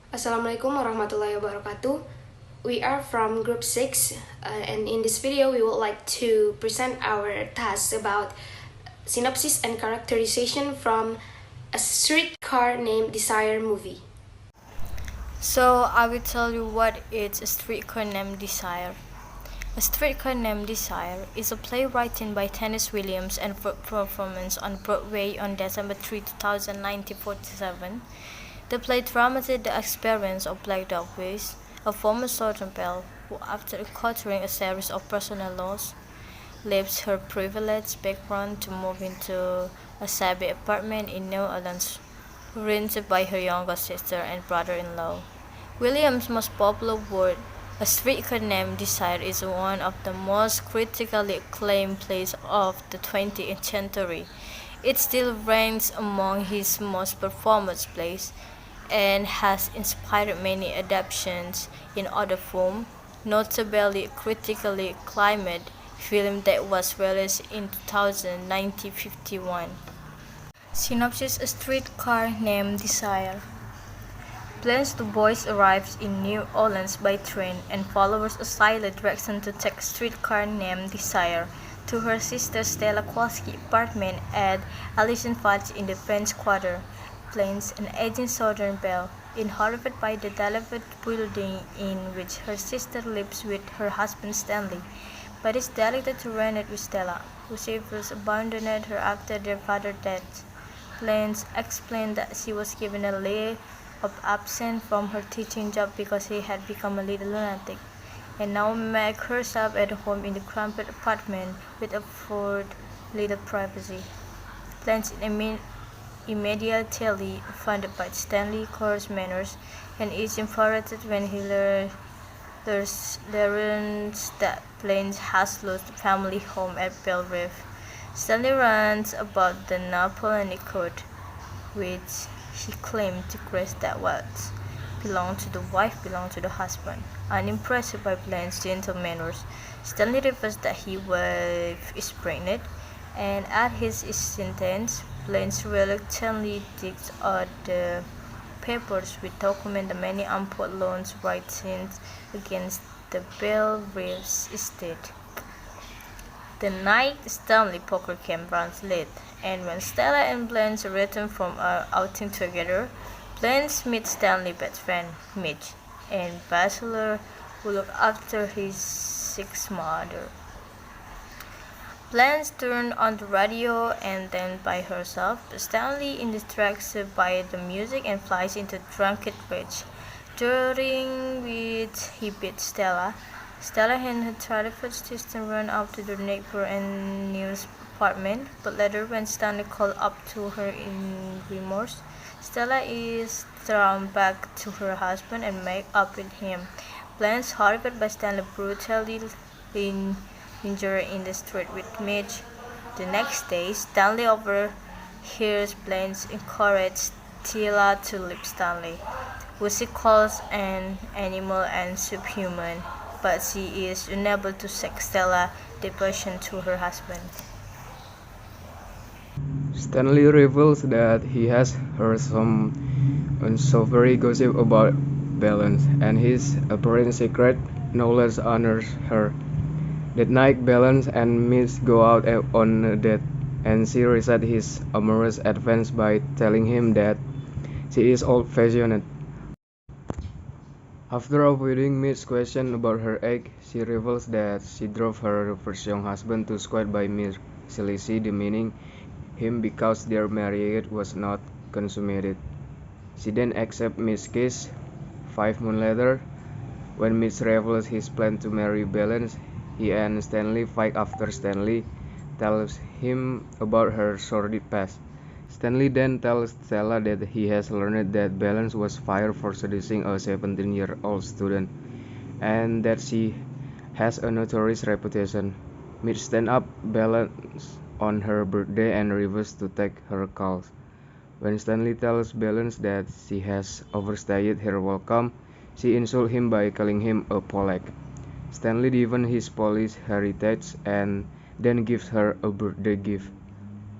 Assalamualaikum warahmatullahi wabarakatuh. We are from group 6 and in this video we would like to present our task about synopsis and characterization from a streetcar named Desire movie. So I will tell you what is a streetcar named Desire. A Streetcar Named Desire is a play written by Tennessee Williams and performance on Broadway on December 3, 1947. The play dramatized the experience of Black Dog Weiss, a former Southern belle who, after encountering a series of personal loss, leaves her privileged background to move into a shabby apartment in New Orleans, rented by her younger sister and brother-in-law. Williams' most popular work, A Streetcar Named Desire, is one of the most critically acclaimed plays of the 20th century. It still ranks among his most performed plays and has inspired many adaptations in other forms, notably a critically acclaimed film that was released in 1951. Synopsis: A streetcar named Desire. Plans the boys arrives in New Orleans by train and follows a silent direction to take a streetcar named Desire to her sister Stella Kowalski's apartment at Allison Fudge in the French Quarter. Plans an aging Southern belle, inhabited by the dilapidated building in which her sister lives with her husband Stanley, but is decided to rent it with Stella, who she feels abandoned her after their father's death. Plans explained that she was given a leave of absence from her teaching job because she had become a little lunatic, and now make herself at home in the cramped apartment with afford little privacy. Plans immediately offended by Stanley Core's manners and is infuriated when he learns that Plans has lost the family home at Belle Reve. Stanley runs about the Napoleonic Court, which he claimed to grace that what belonged to the wife belonged to the husband. Unimpressed by Blaine's gentle manners, Stanley reveals that his wife is pregnant, and at his insistence, Blaine reluctantly digs out the papers which document the many unpaid loans writings against the Belle Reeves estate. The night Stanley poker camp runs late, and when Stella and Blaine return from our outing together, Blaine meets Stanley's best friend, Mitch, and bachelor who look after his sick mother. Blaine turns on the radio and then by herself, but Stanley is distracted by the music and flies into drunken rage, during which he beats Stella. Stella and her terrified sister run out to their neighbor and nearest apartment, but later when Stanley calls up to her in remorse, Stella is thrown back to her husband and makes up with him. Blaine's horrified by Stanley brutally injured in the street with Mitch. The next day, Stanley overhears Blaine's encourage Stella to leave Stanley, who she calls an animal and subhuman, but she is unable to shake Stella's devotion to her husband. Stanley reveals that he has heard some unsavory gossip about Balance, and his apparent secret knowledge honors her. That night, Balance and Miss go out on a date, and she resets his amorous advance by telling him that she is old-fashioned. After avoiding Miss' question about her age, she reveals that she drove her first young husband to squat by Miss Celici, demeaning him because their marriage was not consummated. She then accepts Miss' case. 5 months later, when Miss reveals his plan to marry Balance, he and Stanley fight after Stanley tells him about her sordid past. Stanley then tells Stella that he has learned that Balance was fired for seducing a 17-year-old student, and that she has a notorious reputation. Mitch stands up Balance on her birthday and refuses to take her calls. When Stanley tells Balance that she has overstayed her welcome, she insults him by calling him a Polak. Stanley defends his Polish heritage and then gives her a birthday gift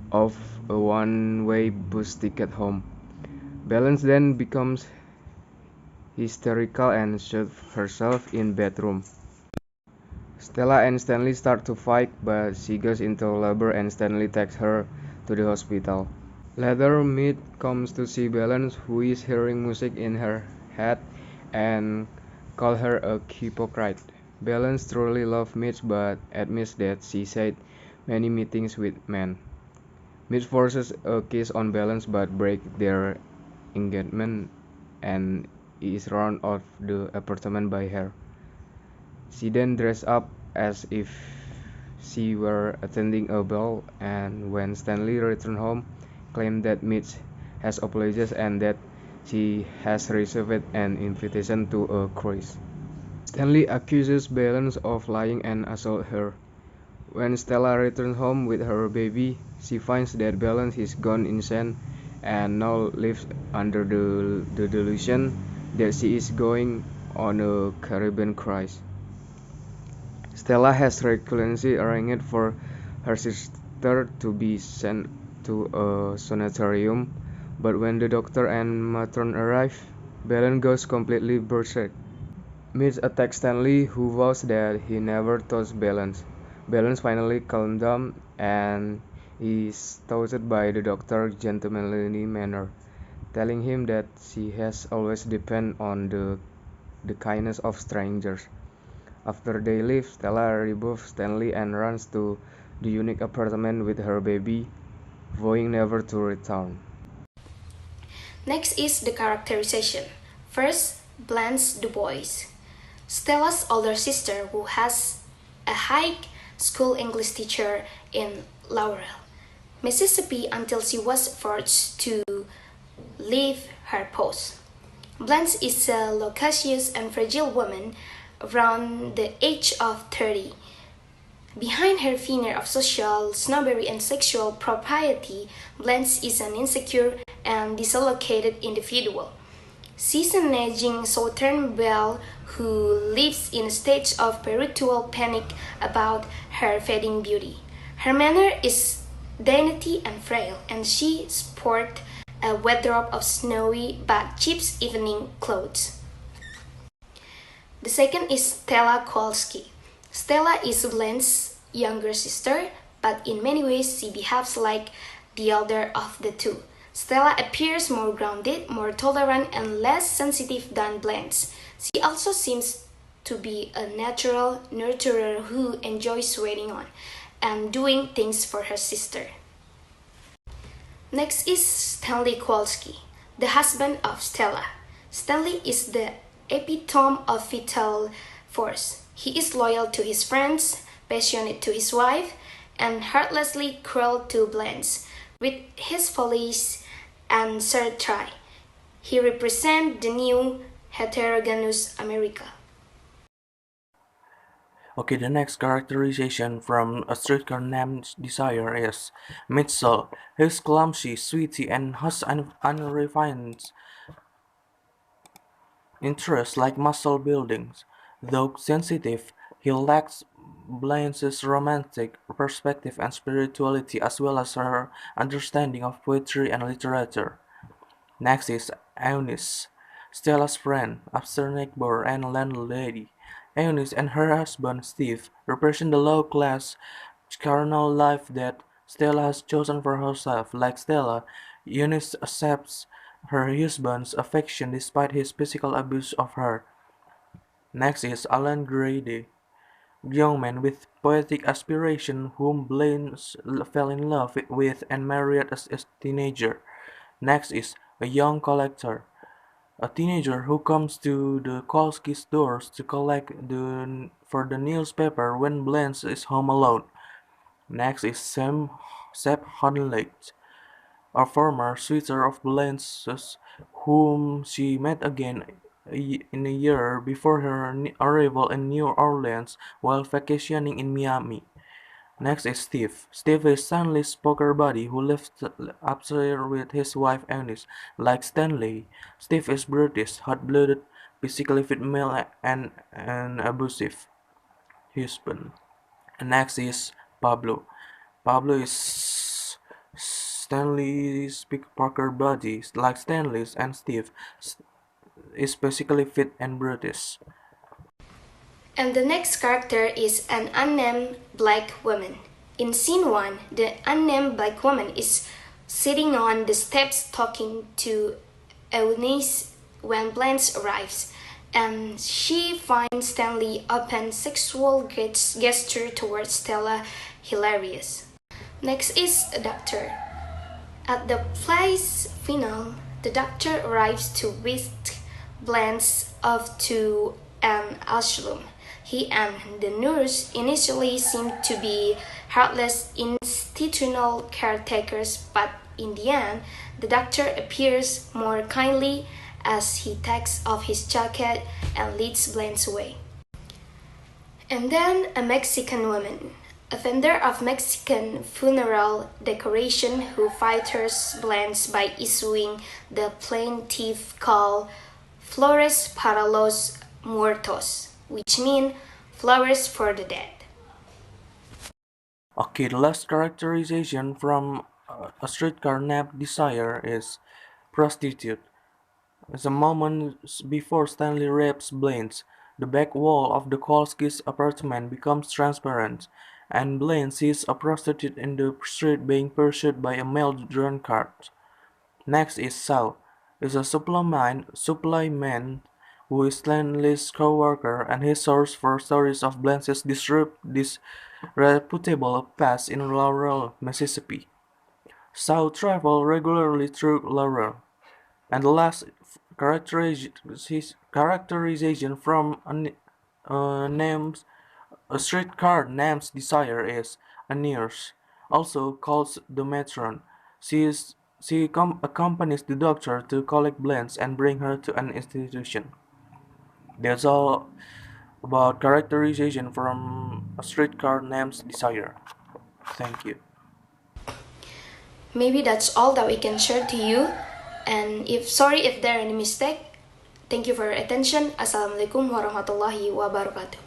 of a one-way bus ticket home. Balance then becomes hysterical and shut herself in bedroom. Stella and Stanley start to fight, but she goes into labor and Stanley takes her to the hospital. Later, Mead comes to see Balance, who is hearing music in her head, and call her a hypocrite. Balance truly loves Mitch but admits that she said many meetings with men. Mitch forces a kiss on Balance but breaks their engagement and is run out of the apartment by her. She then dresses up as if she were attending a ball, and when Stanley returns home, claims that Mitch has apologized and that she has received an invitation to a cruise. Stanley accuses Balance of lying and assaults her. When Stella returns home with her baby, she finds that Balance is gone insane and now lives under the delusion that she is going on a Caribbean cruise. Stella has regularly arranged for her sister to be sent to a sanitarium, but when the doctor and matron arrive, Balance goes completely berserk. Mitch attacks Stanley, who vows that he never touched Balance. Balance finally calms down and is toasted by the doctor's gentlemanly manner, telling him that she has always depended on the kindness of strangers. After they leave, Stella rebuffs Stanley and runs to the unique apartment with her baby, vowing never to return. Next is the characterization. First, Blanche Dubois, Stella's older sister who has a high school English teacher in Laurel, Mississippi until she was forced to leave her post. Blanche is a loquacious and fragile woman around the age of 30. Behind her veneer of social snobbery and sexual propriety, Blanche is an insecure and dislocated individual. She's an aging Southern belle who lives in a state of perpetual panic about her fading beauty. Her manner is dainty and frail, and she sports a wardrobe of snowy but cheap evening clothes. The second is Stella Kowalski. Stella is Blanche's younger sister, but in many ways she behaves like the elder of the two. Stella appears more grounded, more tolerant, and less sensitive than Blanche. She also seems to be a natural nurturer who enjoys waiting on and doing things for her sister. Next is Stanley Kowalski, the husband of Stella. Stanley is the epitome of vital force. He is loyal to his friends, passionate to his wife, and heartlessly cruel to Blanche. With his follies and satire, he represents the new heterogeneous America. Okay, the next characterization from A Streetcar Named Desire is Mitchell. He's clumsy, sweetie, and has unrefined interests like muscle buildings. Though sensitive, he lacks Blanche's romantic perspective and spirituality as well as her understanding of poetry and literature. Next is Eunice, Stella's friend, upstairs neighbor, and landlady. Eunice and her husband Steve represent the low-class, carnal life that Stella has chosen for herself. Like Stella, Eunice accepts her husband's affection despite his physical abuse of her. Next is Alan Grady, young man with poetic aspiration whom Blaine fell in love with and married as a teenager. Next is a young collector, a teenager who comes to the Kolsky's doors to collect for the newspaper when Blanche is home alone. Next is Sep Honley, a former suitor of Blanche's, whom she met again in a year before her arrival in New Orleans while vacationing in Miami. Next is Steve. Steve is Stanley's poker buddy who lives upstairs with his wife Eunice. Like Stanley, Steve is British, hot-blooded, physically fit male and an abusive husband. Next is Pablo. Pablo is Stanley's poker buddy. Like Stanley and Steve, is basically fit and British. And the next character is an unnamed black woman. In scene 1, the unnamed black woman is sitting on the steps talking to Eunice when Blanche arrives, and she finds Stanley open sexual gesture towards Stella hilarious. Next is a doctor. At the play's finale, the doctor arrives to whisk Blanche off to an asylum. He and the nurse initially seem to be heartless institutional caretakers, but in the end, the doctor appears more kindly as he takes off his jacket and leads Blanche away. And then a Mexican woman, a vendor of Mexican funeral decoration who fighters Blanche by issuing the plaintive call Flores para los muertos, which mean flowers for the dead. Okay, the last characterization from A Streetcar Named Desire is prostitute. The moment before Stanley rapes Blanche, the back wall of the Kolsky's apartment becomes transparent, and Blanche sees a prostitute in the street being pursued by a male drunkard. Next is Saul, is a supply man who is Stanley's co-worker and his source for stories of Blanche's disreputable past in Laurel, Mississippi. Saul travels regularly through Laurel. And the last characterization from a streetcar named Desire is a nurse, also called the matron. She accompanies the doctor to collect Blanche and bring her to an institution. That's all about characterization from A Streetcar Named Desire. Thank you. Maybe that's all that we can share to you. And sorry if there are any mistake. Thank you for your attention. Assalamualaikum warahmatullahi wabarakatuh.